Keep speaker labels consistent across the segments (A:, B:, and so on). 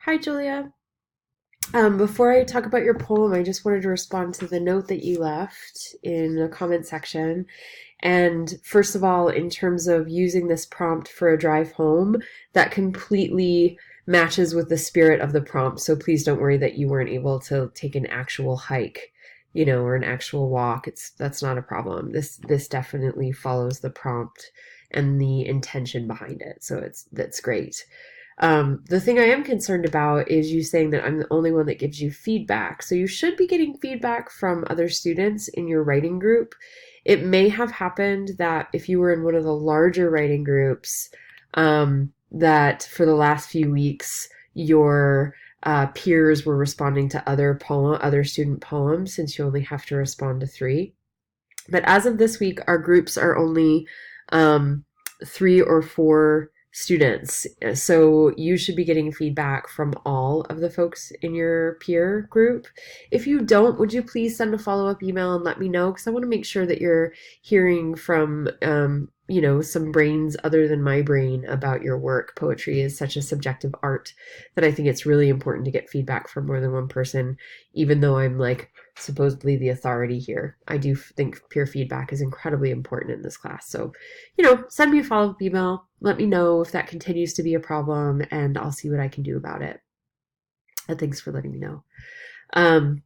A: Hi, Julia. Before I talk about your poem, I just wanted to respond to the note that you left in the comment section. And first of all, in terms of using this prompt for a drive home, that completely matches with the spirit of the prompt. So please don't worry that you weren't able to take an actual hike, or an actual walk. That's not a problem. This definitely follows the prompt and the intention behind it. So that's great. The thing I am concerned about is you saying that I'm the only one that gives you feedback. So you should be getting feedback from other students in your writing group. It may have happened that if you were in one of the larger writing groups, that for the last few weeks, your peers were responding to other student poems, since you only have to respond to three. But as of this week, our groups are only um, three or four students. So you should be getting feedback from all of the folks in your peer group. If you don't, would you please send a follow-up email and let me know? Because I want to make sure that you're hearing from, some brains other than my brain about your work. Poetry is such a subjective art that I think it's really important to get feedback from more than one person, even though I'm like supposedly the authority here. I do think peer feedback is incredibly important in this class. So, send me a follow-up email. Let me know if that continues to be a problem, and I'll see what I can do about it. And thanks for letting me know. Um,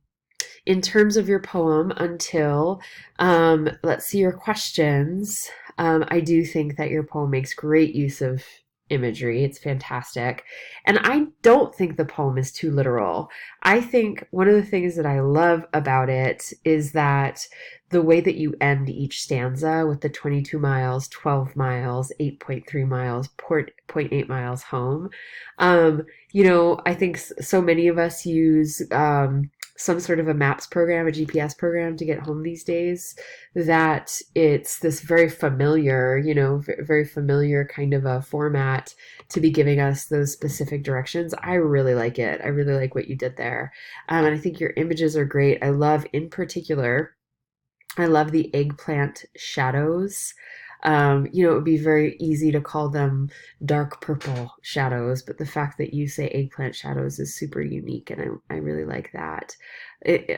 A: in terms of your poem, Until, let's see your questions. I do think that your poem makes great use of imagery. It's fantastic. And I don't think the poem is too literal. I think one of the things that I love about it is that the way that you end each stanza with the 22 miles, 12 miles, 8.3 miles, zero point 0.8 miles home. Um, I think so many of us use some sort of a maps program, a GPS program to get home these days, that it's this very familiar, very familiar kind of a format to be giving us those specific directions. I really like it. I really like what you did there. And I think your images are great. In particular, I love the eggplant shadows. It would be very easy to call them dark purple shadows, but the fact that you say eggplant shadows is super unique, and I really like that.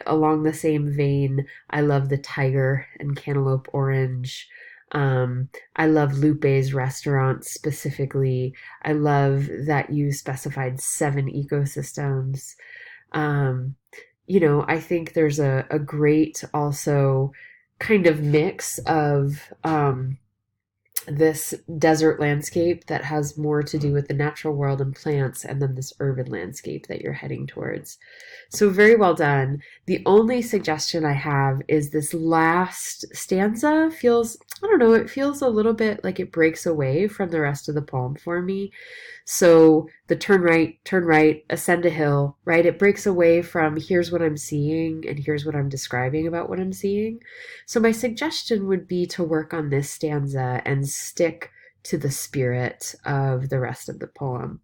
A: Along the same vein, I love the tiger and cantaloupe orange. I love Lupe's restaurant specifically. I love that you specified 7 ecosystems. Um, I think there's a great also kind of mix of this desert landscape that has more to do with the natural world and plants, and then this urban landscape that you're heading towards. So very well done. The only suggestion I have is this last stanza feels, I don't know, it feels a little bit like it breaks away from the rest of the poem for me. So the turn right, ascend a hill, right? It breaks away from here's what I'm seeing and here's what I'm describing about what I'm seeing. So my suggestion would be to work on this stanza and stick to the spirit of the rest of the poem.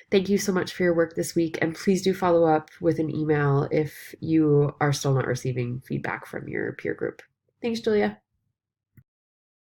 A: Thank you so much for your work this week, and please do follow up with an email if you are still not receiving feedback from your peer group. Thanks, Julia.